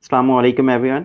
Assalamu alaikum everyone.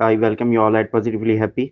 I welcome you all at Positively Happy.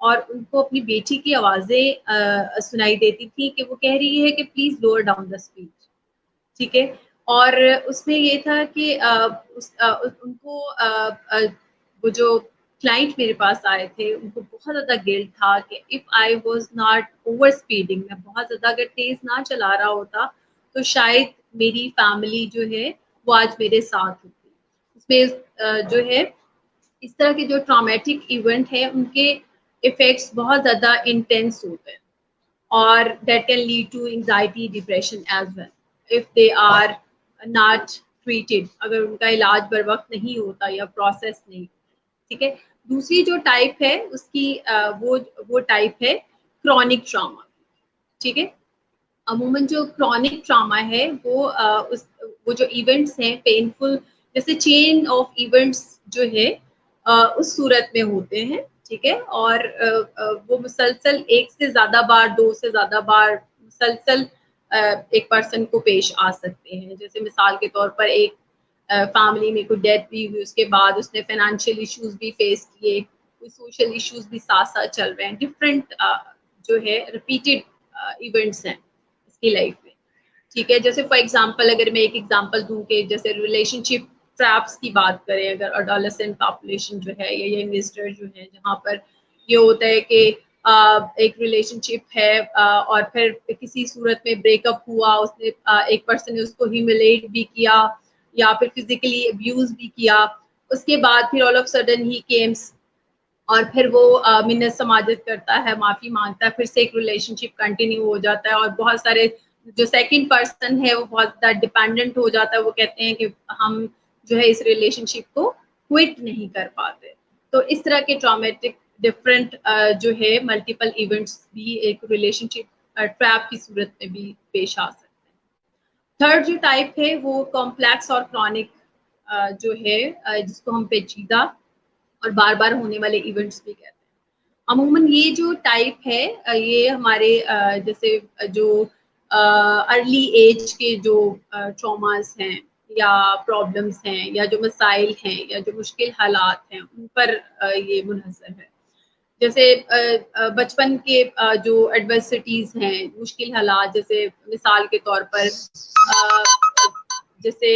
اور ان کو اپنی بیٹی کی آوازیں سنائی دیتی تھی کہ وہ کہہ رہی ہے کہ please lower down the speed. ٹھیک ہے. اور اس میں یہ تھا کہ ان کو وہ جو کلائنٹ میرے پاس آئے تھے ان کو بہت زیادہ گلٹ تھا کہ if I was not over speeding, میں بہت زیادہ اگر تیز نہ چلا رہا ہوتا تو شاید میری فیملی جو ہے وہ آج میرے ساتھ ہوتی. اس میں جو ہے اس طرح کے جو ٹرامیٹک ایونٹ ہے ان کے افیکٹس بہت زیادہ انٹینس ہوتے ہیں اور that can lead to anxiety depression as well if they are not treated, اگر ان کا علاج بر وقت نہیں ہوتا یا پروسیس نہیں. ٹھیک ہے. دوسری جو ٹائپ ہے اس کی وہ ٹائپ ہے کرونک ٹراما. ٹھیک ہے. عموماً جو کرونک ٹراما ہے وہ جو ایونٹس ہیں پینفل, جیسے چین آف ایونٹس جو ہے اس صورت میں ہوتے ہیں. ٹھیک ہے. اور وہ مسلسل ایک سے زیادہ بار, دو سے زیادہ بار مسلسل ایک پرسن کو پیش آ سکتے ہیں. جیسے مثال کے طور پر ایک فیملی میں کوئی ڈیتھ بھی ہوئی, اس کے بعد اس نے فائنینشیل ایشوز بھی فیس کیے, کوئی سوشل ایشوز بھی ساتھ ساتھ چل رہے ہیں, ڈفرینٹ جو ہے ریپیٹڈ ایونٹس ہیں اس کی لائف میں. ٹھیک ہے. جیسے فار ایگزامپل اگر میں ایک ایگزامپل دوں کہ جیسے ریلیشن شپ ٹریپس کی بات کریں, اگر اڈالسنٹ پاپولیشن جو ہے یا ینگسٹر جو ہے جہاں پر یہ ہوتا ہے کہ ایک ریلیشن شپ ہے اور پھر کسی صورت میں بریک اپ ہوا, اس نے ایک پرسن نے اس کو ہیوملیٹ بھی کیا یا پھر فزیکلی ابیوز بھی کیا, اس کے بعد پھر all of sudden he cams اور پھر وہ منت سماجت کرتا ہے, معافی مانگتا ہے, پھر سے ایک ریلیشن شپ کنٹینیو ہو جاتا ہے. اور بہت سارے جو سیکنڈ پرسن ہے وہ بہت زیادہ ڈپینڈنٹ ہو جاتا ہے, وہ کہتے ہیں کہ ہم جو ہے اس ریلیشن شپ کو کوئٹ نہیں کر پاتے. تو اس طرح کے ٹرامیٹک ڈفرینٹ جو ہے ملٹیپل ایونٹس بھی ایک ریلیشن شپ ٹریپ کی صورت میں بھی پیش آ سکتے ہیں. تھرڈ جو ٹائپ ہے وہ کمپلیکس اور کرونک جو ہے جس کو ہم پیچیدہ اور بار بار ہونے والے ایونٹس بھی کہتے ہیں. عموماً یہ جو ٹائپ ہے یہ ہمارے جیسے جو ارلی ایج کے جو ٹراماز ہیں یا پرابلمس ہیں یا جو مسائل ہیں یا جو مشکل حالات ہیں ان پر یہ منحصر ہے. جیسے بچپن کے جو ایڈورسٹیز ہیں, مشکل حالات, جیسے مثال کے طور پر جیسے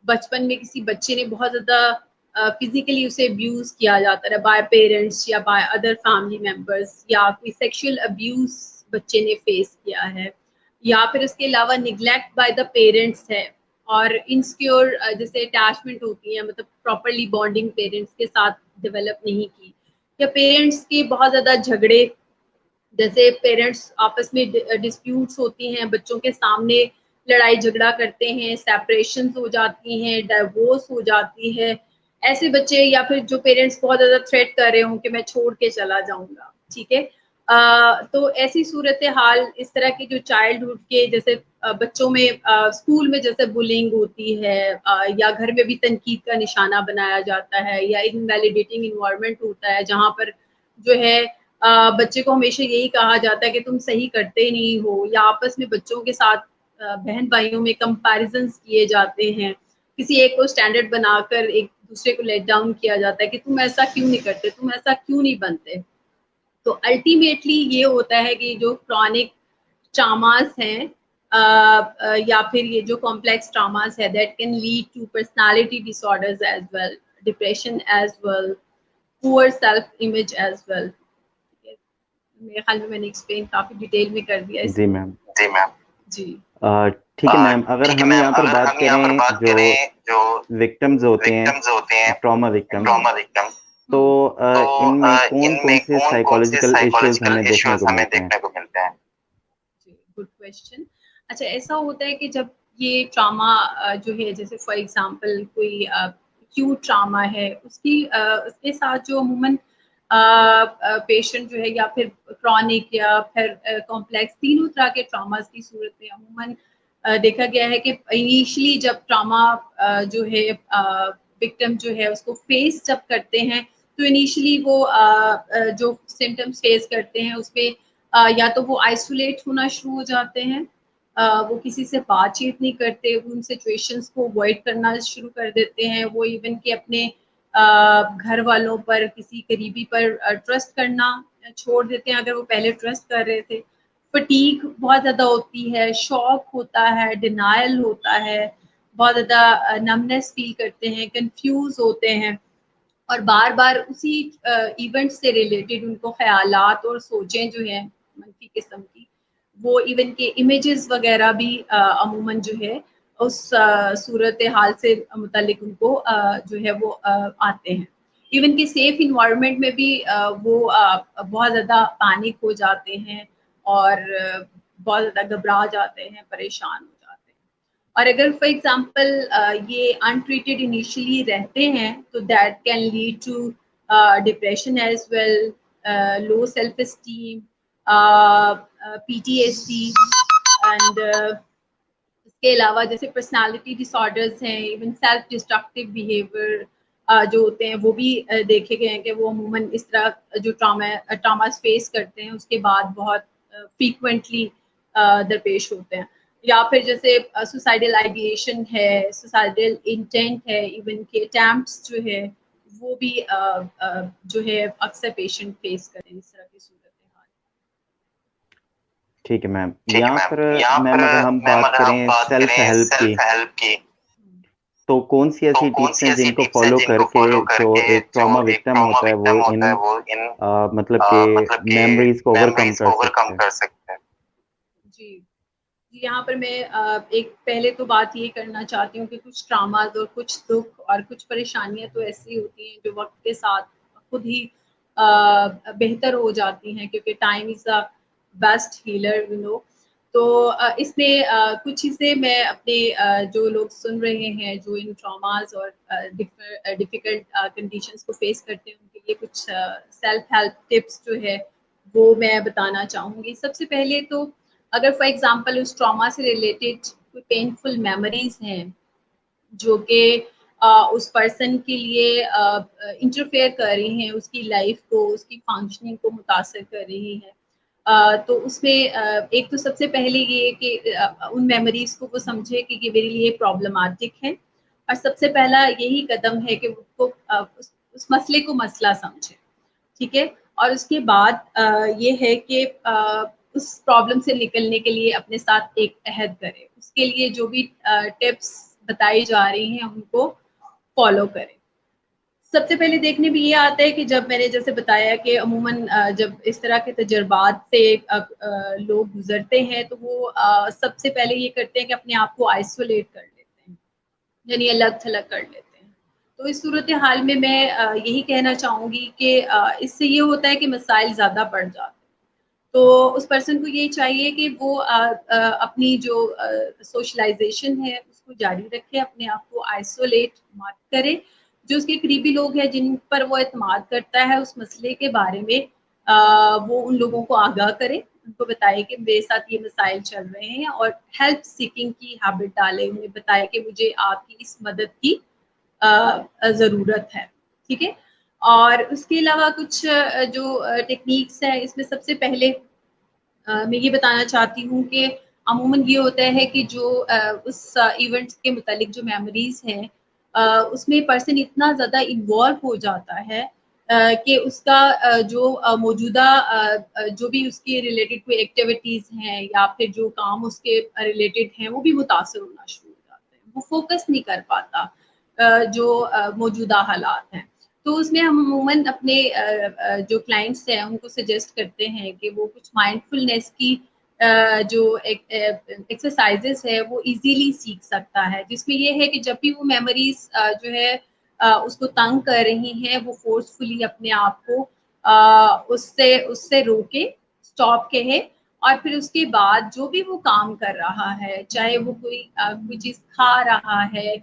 بچپن میں کسی بچے نے بہت زیادہ فزیکلی اسے ابیوز کیا جاتا ہے بائی پیرنٹس یا بائی ادر فیملی ممبرس, یا کوئی سیکشل ابیوز بچے نے فیس کیا ہے, یا پھر اس کے علاوہ نگلیکٹ بائی دا پیرنٹس ہے, اور انسیکیور جیسے اٹیچمنٹ ہوتی ہیں, مطلب پراپرلی بانڈنگ پیرنٹس کے ساتھ ڈیولپ نہیں کی, یا پیرنٹس کے بہت زیادہ جھگڑے, جیسے پیرنٹس آپس میں ڈسپیوٹس ہوتی ہیں, بچوں کے سامنے لڑائی جھگڑا کرتے ہیں, سیپریشنز ہو جاتی ہیں, ڈائیورس ہو جاتی ہے. ایسے بچے, یا پھر جو پیرنٹس بہت زیادہ تھریٹ کر رہے ہوں کہ میں چھوڑ کے چلا جاؤں گا. ٹھیک ہے. تو ایسی صورتحال اس طرح کے جو چائلڈہڈ کے جیسے بچوں میں اسکول میں جیسے بلنگ ہوتی ہے یا گھر میں بھی تنقید کا نشانہ بنایا جاتا ہے, یا انویلیڈیٹنگ انوائرمنٹ ہوتا ہے جہاں پر جو ہے بچے کو ہمیشہ یہی کہا جاتا ہے کہ تم صحیح کرتے نہیں ہو, یا آپس میں بچوں کے ساتھ بہن بھائیوں میں کمپیریزنز کیے جاتے ہیں, کسی ایک کو اسٹینڈرڈ بنا کر ایک دوسرے کو لیٹ ڈاؤن کیا جاتا ہے کہ تم ایسا کیوں نہیں کرتے, تم ایسا کیوں نہیں بنتے. تو الٹیمیٹلی یہ ہوتا ہے کہ جو کرونک ٹراماز ہیں یا پھر یہ جو کمپلیکس ٹراماز ہے that can lead to personality disorders as well, depression as well, poor self image as well. میرے خیال میں نے ایکسپلین کافی ڈیٹیل میں کر دیا اس جی کو. میم. جی میم. جی ٹھیک ہے میم, اگر ٹھیک ہے ہم میم, یہاں پر اگر بات ہم یہاں پر کریں بات جو کریں جو وکٹمز ہوتے ہیں, وکٹمز ہوتے ہیں, ٹراما وکٹمز, ٹراما وکٹم, تو تو ان میں کون ان کون میں سے کون سے سائیکولوجیکل ایشوز سائیکولوجیکل ہمیں دیکھنے ایشوز کو ہمیں ملتے ہیں؟ دیکھنے کو ملتے ہیں؟ Good question. اچھا, ایسا ہوتا ہے کہ جب یہ ٹراما جو ہے جیسے فار ایگزامپل کوئی ایکیوٹ ٹراما ہے, اس کے ساتھ جو عموماً پیشنٹ جو ہے یا پھر کرونک یا پھر کمپلیکس, تینوں طرح کے ٹراماز کی صورت میں عموماً دیکھا گیا ہے کہ انیشلی جب ٹراما جو ہے وکٹم جو ہے اس کو فیس جب کرتے ہیں تو انیشلی وہ جو سمٹمس فیس کرتے ہیں اس پہ یا تو وہ آئسولیٹ ہونا شروع ہو جاتے ہیں, وہ کسی سے بات چیت نہیں کرتے, ان سچویشنز کو اوائڈ کرنا شروع کر دیتے ہیں, وہ ایون کہ اپنے گھر والوں پر, کسی قریبی پر ٹرسٹ کرنا چھوڑ دیتے ہیں اگر وہ پہلے ٹرسٹ کر رہے تھے. فٹیگ بہت زیادہ ہوتی ہے, شوق ہوتا ہے, ڈینائل ہوتا ہے, بہت زیادہ نمنس فیل کرتے ہیں, کنفیوز ہوتے ہیں, اور بار بار اسی ایونٹ سے ریلیٹڈ ان کو خیالات اور سوچیں جو ہیں منفی قسم کی, وہ ایون کے امیجز وغیرہ بھی عموماً جو ہے اس صورت حال سے متعلق ان کو جو ہے وہ آتے ہیں. ایون کہ سیف انوائرمنٹ میں بھی وہ بہت زیادہ پینک ہو جاتے ہیں اور بہت زیادہ گھبرا جاتے ہیں, پریشان ہو جاتے ہیں. اور اگر فار ایگزامپل یہ انٹریٹڈ انیشلی رہتے ہیں تو that can lead to depression as well, low self esteem, PTSD, and اس کے علاوہ جیسے پرسنالٹی ڈس آرڈرز ہیں, ایون سیلف ڈسٹرکٹیو بیہیویئر جو ہوتے ہیں وہ بھی دیکھے گئے ہیں کہ وہ عموماً اس طرح جو ٹراماز فیس کرتے ہیں اس کے بعد بہت فریکوینٹلی درپیش ہوتے ہیں. یا پھر جیسے سوسائڈل آئیڈیشن ہے, سوسائڈل انٹینٹ ہے, ایون کے اٹیمپٹس جو ہے وہ بھی جو ہے اکثر پیشنٹ فیس کریں اس طرح کی صورتحال. ٹھیک ہے میم. ٹھیک ہے یہاں میم. پر یہاں پر میم اگر ہم میم بات اگر ہم کریں بات سیلف کریں ہیلپ کی, سیلف ہیلپ کی, تو کون سی تو ایسی کون ٹپس سی ہیں ایسی جن کو ٹپس ہیں فالو جن کر کو کے فالو کر جو کے ایک جو ٹراما ایک وکٹم ٹراما ہوتا ہے وہ وکٹم ہوتا ان ہے وہ ان مطلب کہ مطلب کہ میموریز کو اوور کم میموریز کو کر اوور سکتے کم ہیں؟ کر سکتے ہیں؟ جی, یہاں پر میں ایک پہلے تو بات یہ کرنا چاہتی ہوں کہ کچھ ٹراماز اور کچھ دکھ اور کچھ پریشانیاں تو ایسی ہوتی ہیں جو وقت کے ساتھ خود ہی بہتر ہو جاتی ہیں, کیونکہ time is the best healer you know. تو اس میں کچھ چیزیں میں اپنے جو لوگ سن رہے ہیں جو ان ٹراماز اور ڈیفیکلٹ کنڈیشنز کو فیس کرتے ہیں ان کے لیے کچھ سیلف ہیلپ ٹپس جو ہے وہ میں بتانا چاہوں گی. سب سے پہلے تو اگر فار ایگزامپل اس ٹراما سے ریلیٹڈ کوئی پینفل میموریز ہیں جو کہ اس پرسن کے لیے انٹرفیئر کر رہی ہیں, اس کی لائف کو, اس کی فنکشننگ کو متاثر کر رہی ہیں, تو اس میں ایک تو سب سے پہلے یہ کہ ان میموریز کو وہ سمجھے کہ یہ میرے لیے پرابلماتک ہے, اور سب سے پہلا یہی قدم ہے کہ وہ اس مسئلے کو مسئلہ سمجھے. ٹھیک ہے, اور اس کے بعد یہ ہے کہ اس پرابلم سے نکلنے کے لیے اپنے ساتھ ایک عہد کرے, اس کے لیے جو بھی ٹپس بتائی جا رہی ہیں ان کو فالو کریں. سب سے پہلے دیکھنے بھی یہ آتا ہے کہ جب میں نے جیسے بتایا کہ عموماً جب اس طرح کے تجربات سے لوگ گزرتے ہیں تو وہ سب سے پہلے یہ کرتے ہیں کہ اپنے آپ کو آئسولیٹ کر لیتے ہیں, یعنی الگ تھلگ کر لیتے ہیں. تو اس صورتحال میں یہی کہنا چاہوں گی کہ اس سے یہ ہوتا ہے کہ مسائل زیادہ بڑھ جاتے ہیں. تو اس پرسن کو یہ چاہیے کہ وہ اپنی جو سوشلائزیشن ہے اس کو جاری رکھے, اپنے آپ کو آئسولیٹ مت کرے. جو اس کے قریبی لوگ ہیں جن پر وہ اعتماد کرتا ہے اس مسئلے کے بارے میں وہ ان لوگوں کو آگاہ کرے, ان کو بتائے کہ میرے ساتھ یہ مسائل چل رہے ہیں, اور ہیلپ سیکنگ کی ہیبٹ ڈالے, انہیں بتائے کہ مجھے آپ کی اس مدد کی ضرورت ہے. ٹھیک ہے, اور اس کے علاوہ کچھ جو ٹیکنیکس ہیں اس میں سب سے پہلے میں یہ بتانا چاہتی ہوں کہ عموماً یہ ہوتا ہے کہ جو اس ایونٹ کے متعلق جو میموریز ہیں اس میں پرسن اتنا زیادہ انوالو ہو جاتا ہے کہ اس کا جو موجودہ جو بھی اس کے ریلیٹڈ کوئی ایکٹیویٹیز ہیں یا پھر جو کام اس کے ریلیٹڈ ہیں وہ بھی متاثر ہونا شروع ہو جاتے ہیں, وہ فوکس نہیں کر پاتا جو موجودہ حالات ہیں. تو اس میں ہم عموماً اپنے جو کلائنٹس ہیں ان کو سجیسٹ کرتے ہیں کہ وہ کچھ مائنڈ فلنس کی جو ایکسرسائزز ہے وہ ایزیلی سیکھ سکتا ہے, جس میں یہ ہے کہ جب بھی وہ میموریز جو ہے اس کو تنگ کر رہی ہیں وہ فورسفلی اپنے آپ کو اس سے روکے, اسٹاپ کہے, اور پھر اس کے بعد جو بھی وہ کام کر رہا ہے, چاہے وہ کوئی چیز کھا رہا ہے,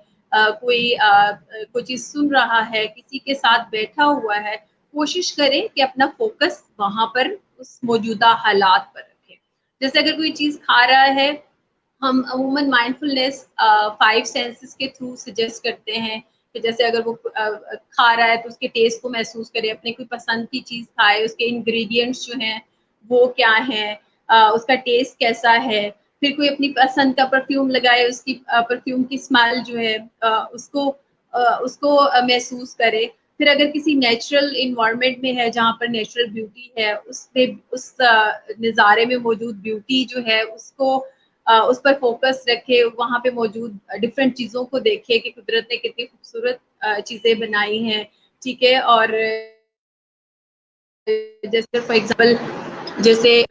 کوئی چیز سن رہا ہے, کسی کے ساتھ بیٹھا ہوا ہے, کوشش کریں کہ اپنا فوکس وہاں پر اس موجودہ حالات پر رکھیں. جیسے اگر کوئی چیز کھا رہا ہے, ہم عموماً مائنڈ فلنس 5 سینسز کے تھرو سجیسٹ کرتے ہیں کہ جیسے اگر وہ کھا رہا ہے تو اس کے ٹیسٹ کو محسوس کرے, اپنے کوئی پسند کی چیز کھائے, اس کے انگریڈینٹس جو ہیں وہ کیا ہیں, اس کا ٹیسٹ کیسا ہے, پھر کوئی اپنی پسند کا پرفیوم لگائے, اس کی پرفیوم کی اسمیل جو ہے اس کو محسوس کرے. پھر اگر کسی نیچرل انوائرمنٹ میں ہے جہاں پر نیچرل بیوٹی ہے، اس میں اس نظارے میں موجود بیوٹی جو ہے اس کو اس پر فوکس رکھے، وہاں پہ موجود ڈفرینٹ چیزوں کو دیکھے کہ قدرت نے کتنی خوبصورت چیزیں بنائی ہیں. ٹھیک ہے. اور جیسے فار ایگزامپل جیسے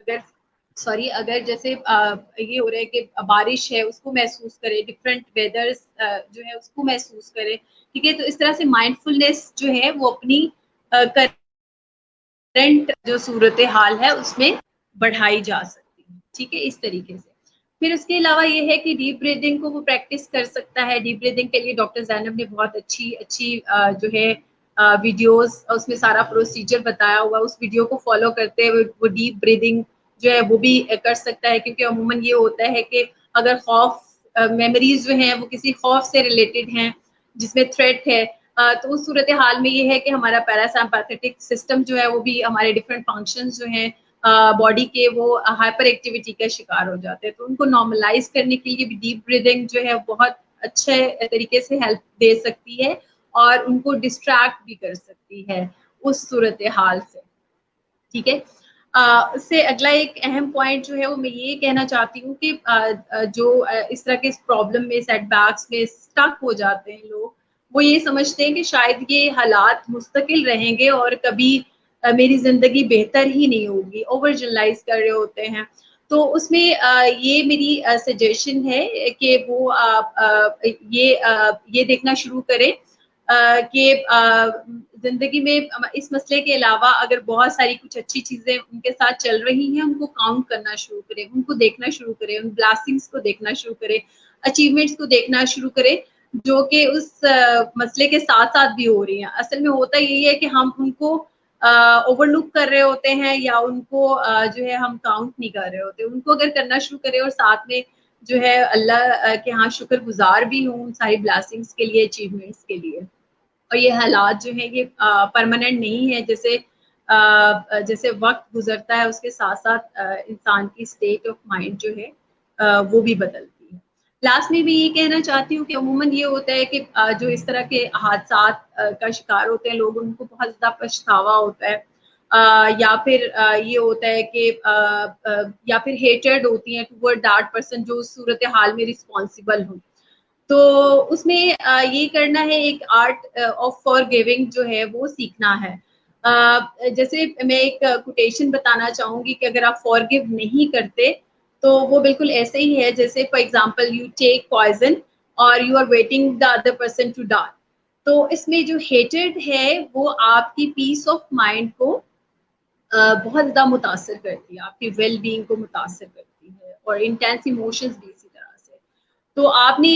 اگر جیسے یہ ہو رہا ہے کہ بارش ہے اس کو محسوس کرے، ڈفرینٹ ویدرز جو ہے اس کو محسوس کرے. ٹھیک ہے. تو اس طرح سے مائنڈ فلنس جو ہے وہ اپنی کرنٹ جو صورتحال ہے اس میں بڑھائی جا سکتی ہے. ٹھیک ہے. اس طریقے سے پھر اس کے علاوہ یہ ہے کہ ڈیپ بریدنگ کو وہ پریکٹس کر سکتا ہے. ڈیپ بریدنگ کے لیے ڈاکٹر زینب نے بہت اچھی جو ہے ویڈیوز، اس میں سارا پروسیجر بتایا ہوا، اس ویڈیو کو فالو کرتے ہوئے وہ ڈیپ بریدنگ جو ہے وہ بھی کر سکتا ہے. کیونکہ عموماً یہ ہوتا ہے کہ اگر خوف میموریز جو ہیں وہ کسی خوف سے ریلیٹڈ ہیں جس میں تھریٹ ہے، تو اس صورتحال میں یہ ہے کہ ہمارا پیراسمپیتھیٹک سسٹم جو ہے وہ بھی، ہمارے ڈفرینٹ فنکشنز جو ہیں باڈی کے، وہ ہائپر ایکٹیویٹی کا شکار ہو جاتے ہیں. تو ان کو نارملائز کرنے کے لیے بھی ڈیپ بریدنگ جو ہے بہت اچھے طریقے سے ہیلپ دے سکتی ہے اور ان کو ڈسٹریکٹ بھی کر سکتی ہے اس صورتحال سے. ٹھیک ہے. اس سے اگلا ایک اہم پوائنٹ جو ہے وہ میں یہ کہنا چاہتی ہوں کہ جو اس طرح کے پرابلم میں، سیٹ بیکس میں اسٹک ہو جاتے ہیں لوگ، وہ یہ سمجھتے ہیں کہ شاید یہ حالات مستقل رہیں گے اور کبھی میری زندگی بہتر ہی نہیں ہوگی. اوور جنرلائز کر رہے ہوتے ہیں. تو اس میں یہ میری سجیشن ہے کہ وہ یہ دیکھنا شروع کریں کہ زندگی میں اس مسئلے کے علاوہ اگر بہت ساری کچھ اچھی چیزیں ان کے ساتھ چل رہی ہیں، ان کو کاؤنٹ کرنا شروع کریں، ان کو دیکھنا شروع کریں، ان بلیسنگز کو دیکھنا شروع کریں، اچیومنٹس کو دیکھنا شروع کریں جو کہ اس مسئلے کے ساتھ ساتھ بھی ہو رہی ہیں. اصل میں ہوتا یہی ہے کہ ہم ان کو اوور لک کر رہے ہوتے ہیں یا ان کو جو ہے ہم کاؤنٹ نہیں کر رہے ہوتے. ان کو اگر کرنا شروع کریں اور ساتھ میں جو ہے اللہ کے ہاں شکر گزار بھی ہوں ساری بلیسنگز کے لیے، اچیومنٹس کے لیے. اور یہ حالات جو ہیں یہ پرماننٹ نہیں ہے. جیسے وقت گزرتا ہے اس کے ساتھ ساتھ انسان کی اسٹیٹ آف مائنڈ جو ہے وہ بھی بدلتی ہے. لاسٹ میں بھی یہ کہنا چاہتی ہوں کہ عموماً یہ ہوتا ہے کہ جو اس طرح کے حادثات کا شکار ہوتے ہیں لوگ، ان کو بہت زیادہ پچھتاوا ہوتا ہے، یا پھر یہ ہوتا ہے کہ یا پھر ہیٹرڈ ہوتی ہیں ٹورڈ دیٹ پرسن جو اس صورتحال میں رسپانسبل ہوں. تو اس میں یہ کرنا ہے، ایک آرٹ آف فار گیونگ جو ہے وہ سیکھنا ہے. جیسے میں ایک کوٹیشن بتانا چاہوں گی کہ اگر آپ فار گیو نہیں کرتے تو وہ بالکل ایسے ہی ہے جیسے for example you take poison اور you are waiting the other person to die. تو اس میں جو ہیٹرڈ ہے وہ آپ کی پیس آف مائنڈ کو بہت زیادہ متاثر کرتی ہے، آپ کی ویل بینگ کو متاثر کرتی ہے، اور انٹینس ایموشنز بھی اسی طرح سے. تو آپ نے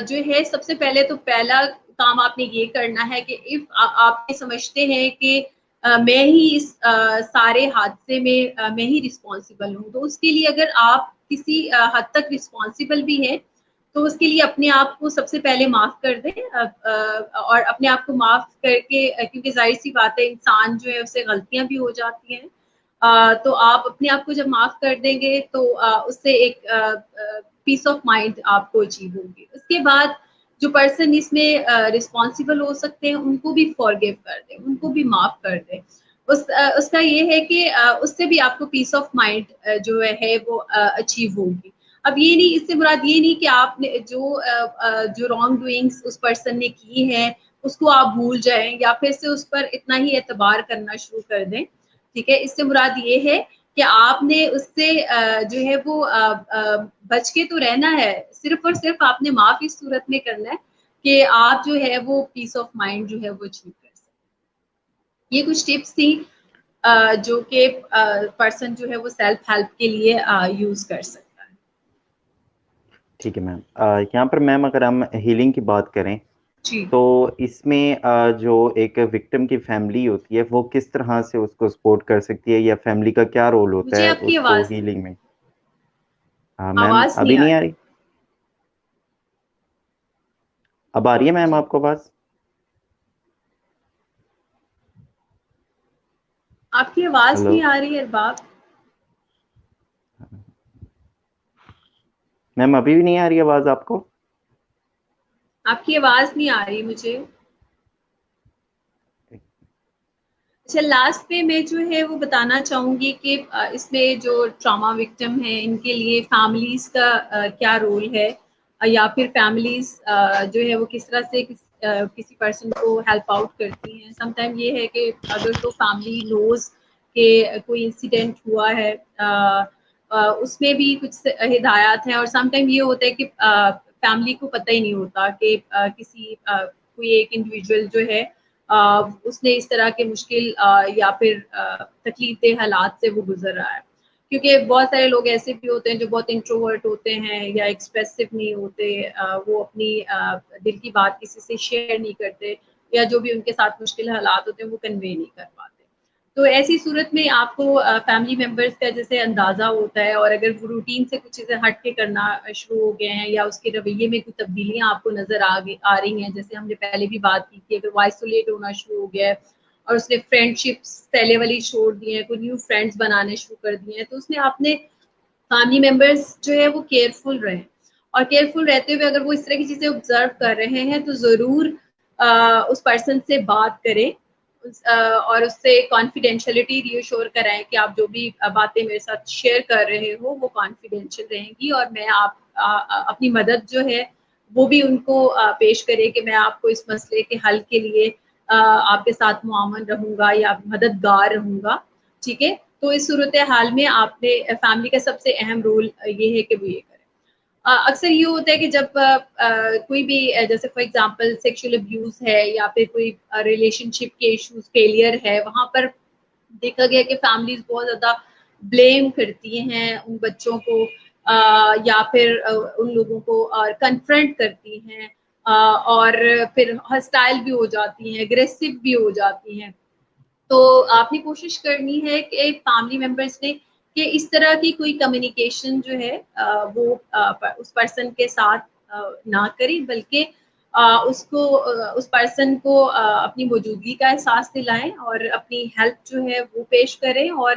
جو ہے سب سے پہلے تو پہلا کام آپ نے یہ کرنا ہے کہ آپ یہ سمجھتے ہیں کہ میں ہی اس سارے حادثے میں ہی رسپانسبل ہوں، تو اس کے لیے اگر آپ کسی حد تک رسپانسبل بھی ہیں تو اس کے لیے اپنے آپ کو سب سے پہلے معاف کر دیں. اور اپنے آپ کو معاف کر کے، کیونکہ ظاہر سی بات ہے انسان جو ہے اس سے غلطیاں بھی ہو جاتی ہیں، تو آپ اپنے آپ کو جب معاف کر دیں گے تو اس سے ایک پیس آف مائنڈ آپ کو اچیو ہوگی. اس کے بعد جو پرسن اس میں رسپانسبل ہو سکتے ہیں ان کو بھی فارگیو کر دیں، ان کو بھی معاف کر دیں. اس کا یہ ہے کہ اس سے بھی آپ کو پیس آف مائنڈ جو ہے وہ اچیو ہوگی. اب یہ نہیں، اس سے مراد یہ نہیں کہ آپ نے جو رانگ ڈوئنگس اس پرسن نے کی ہیں اس کو آپ بھول جائیں یا پھر سے اس پر اتنا ہی اعتبار کرنا شروع کر دیں. ٹھیک ہے. اس سے مراد یہ ہے کہ آپ نے اس سے جو ہے وہ بچ کے تو رہنا ہے، صرف اور صرف آپ نے معاف اس صورت میں کرنا ہے کہ آپ جو ہے وہ پیس آف مائنڈ جو ہے وہ اچیو کر سکیں. یہ کچھ ٹپس تھی جو کہ پرسن جو ہے وہ سیلف ہیلپ کے لیے یوز کر سکتا ہے. ٹھیک ہے میم. یہاں پر میم اگر ہم ہیلنگ کی بات کریں جی تو اس میں جو ایک وکٹم کی فیملی ہوتی ہے وہ کس طرح سے اس کو سپورٹ کر سکتی ہے، یا فیملی کا کیا رول ہوتا مجھے ہے آپ کی اس کو آواز ہیلنگ میں؟ میم آواز ابھی نہیں آ نہیں آ رہی. رہی؟ اب آ رہی ہے میم جی آپ کو بات؟ آپ کی آواز ہلو نہیں آ رہی ہے ارباب. میم ابھی بھی نہیں آ رہی آواز آپ کو؟ آپ کی آواز نہیں آ رہی مجھے. اچھا لاسٹ پہ میں جو ہے وہ بتانا چاہوں گی کہ اس میں جو ٹراما وکٹم ہیں ان کے لیے فیملیز کا کیا رول ہے، یا پھر فیملیز جو ہے وہ کس طرح سے کسی پرسن کو ہیلپ آؤٹ کرتی ہیں. سم ٹائم یہ ہے کہ اگر تو فیملی نوز کہ کوئی انسیڈنٹ ہوا ہے اس میں بھی کچھ ہدایات ہیں، اور سم ٹائم یہ ہوتا ہے کہ فیملی کو پتہ ہی نہیں ہوتا کہ کسی کوئی ایک انڈیویجول جو ہے اس نے اس طرح کے مشکل یا پھر تکلیف دہ حالات سے وہ گزر رہا ہے. کیونکہ بہت سارے لوگ ایسے بھی ہوتے ہیں جو بہت انٹروورٹ ہوتے ہیں یا ایکسپریسو نہیں ہوتے، وہ اپنی دل کی بات کسی سے شیئر نہیں کرتے، یا جو بھی ان کے ساتھ مشکل حالات ہوتے ہیں وہ کنوے نہیں کر پاتے. تو ایسی صورت میں آپ کو فیملی ممبرس کا جیسے اندازہ ہوتا ہے، اور اگر وہ روٹین سے کچھ چیزیں ہٹ کے کرنا شروع ہو گئے ہیں یا اس کے رویے میں کچھ تبدیلیاں آپ کو نظر آ رہی ہیں، جیسے ہم نے پہلے بھی بات کی کہ اگر وہ آئسولیٹ ہونا شروع ہو گیا ہے اور اس نے فرینڈ شپس پہلے والی چھوڑ دی ہیں، کوئی نیو فرینڈس بنانے شروع کر دیے ہیں، تو اس نے اپنے فیملی ممبرس جو ہے وہ کیئرفل رہیں، اور کیئرفل رہتے ہوئے اگر وہ اس طرح کی چیزیں آبزرو کر رہے ہیں تو ضرور اس پرسن سے بات کریں اور اس سے کانفیڈینشیلٹی ریشور کرائیں کہ آپ جو بھی باتیں میرے ساتھ شیئر کر رہے ہو وہ کانفیڈینشیل رہیں گی، اور میں آپ اپنی مدد جو ہے وہ بھی ان کو پیش کرے کہ میں آپ کو اس مسئلے کے حل کے لیے آپ کے ساتھ معاون رہوں گا یا مددگار رہوں گا. ٹھیک ہے، تو اس صورتحال میں آپ نے فیملی کا سب سے اہم رول یہ ہے کہ وہ یہ کریں. اکثر یہ ہوتا ہے کہ جب کوئی بھی جیسے فار ایگزامپل سیکشل ابیوز ہے یا پھر کوئی ریلیشن شپ کے ایشوز فیلئر ہے، وہاں پر دیکھا گیا کہ فیملیز بہت زیادہ بلیم کرتی ہیں ان بچوں کو یا پھر ان لوگوں کو کنفرنٹ کرتی ہیں اور پھر ہسٹائل بھی ہو جاتی ہیں، اگریسو بھی ہو جاتی ہیں. تو آپ نے کوشش کرنی ہے کہ فیملی ممبرس نے کہ اس طرح کی کوئی کمیونیکیشن جو ہے وہ اس پرسن کے ساتھ نہ کریں، بلکہ اس پرسن کو اپنی موجودگی کا احساس دلائیں اور اپنی ہیلپ جو ہے وہ پیش کریں، اور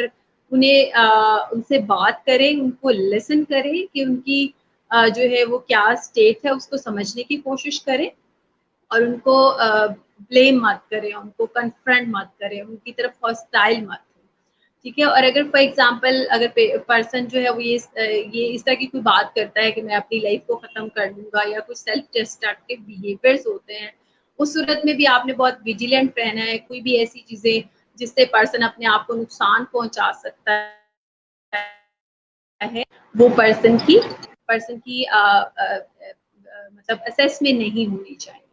انہیں ان سے بات کریں، ان کو لسن کریں کہ ان کی جو ہے وہ کیا اسٹیٹ ہے اس کو سمجھنے کی کوشش کریں، اور ان کو بلیم مت کریں، ان کو کنفرنٹ مت کریں، ان کی طرف ہاسٹائل مت. ٹھیک ہے، اور اگر فار ایگزامپل اگر پرسن جو ہے وہ یہ اس طرح کی کوئی بات کرتا ہے کہ میں اپنی لائف کو ختم کر دوں گا، یا کچھ سیلف ڈسٹرکٹیو بیہیویئرز ہوتے ہیں، اس صورت میں بھی آپ نے بہت ویجیلنٹ رہنا ہے. کوئی بھی ایسی چیزیں جس سے پرسن اپنے آپ کو نقصان پہنچا سکتا ہے وہ پرسن کی مطلب اسیس میں نہیں ہونی چاہیے.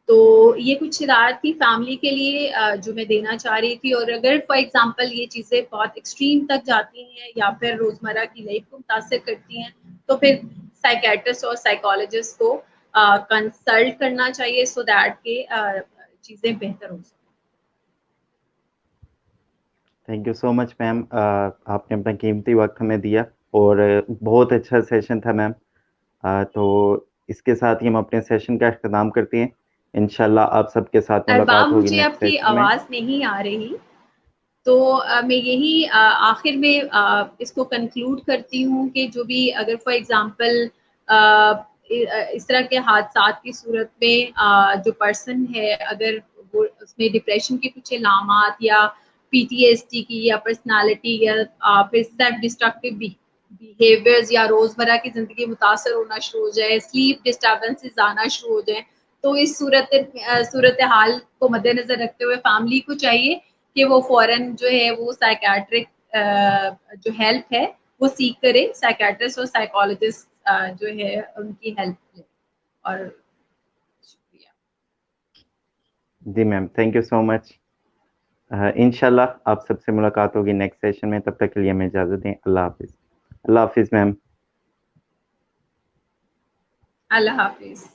تو یہ کچھ ہدایت تھی فیملی کے لیے جو میں دینا چاہ رہی تھی. اور اگر فار ایگزامپل یہ چیزیں بہت ایکسٹریم تک جاتی ہیں یا پھر روزمرہ کی لائف کو متاثر کرتی ہیں تو پھر سائیکیٹرسٹ اور سائیکالوجسٹ کو کنسلٹ کرنا چاہیے سو دیٹ کہ چیزیں بہتر ہو سکیں. تھینک یو سو مچ میم، آپ نے اپنا قیمتی وقت ہمیں دیا اور بہت اچھا سیشن تھا میم. تو اس کے ساتھ ہی ہم اپنے سیشن کا اختتام کرتے ہیں. انشاءاللہ آپ سب کے ساتھ ارباب ملاقات ہوگی مجھے نیکسٹ آپ کی سیشن میں. آواز نہیں آ رہی، تو میں یہی آخر میں اس کو کنکلوڈ کرتی ہوں کہ جو بھی اگر فار ایگزامپل اس طرح کے حادثات کی صورت میں جو پرسن ہے اگر وہ اس میں ڈپریشن کے کچھ علامات یا پی ٹی ایس ٹی کی یا پرسنالٹی یا پھر سیلف ڈسٹرکٹیو بیہیویئرز یا روزمرہ کی زندگی متاثر ہونا شروع ہو جائے، سلیپ ڈسٹربنسز آنا شروع ہو جائیں، تو اس صورتحال کو مد نظر رکھتے ہوئے فیملی کو چاہیے کہ وہ فوراً جو ہے وہ سائیکیٹرک جو ہیلپ ہے وہ سیکھ کرے، سائیکیٹرسٹ اور سائیکالوجسٹ جو ہے ان کی ہیلپ لے. اور شکریہ. جی میم، تھینک یو سو مچ. انشاءاللہ آپ سب سے ملاقات ہوگی نیکسٹ سیشن میں. تب تک کے لیے ہمیں اجازت دیں. اللہ حافظ. اللہ حافظ میم. اللہ حافظ.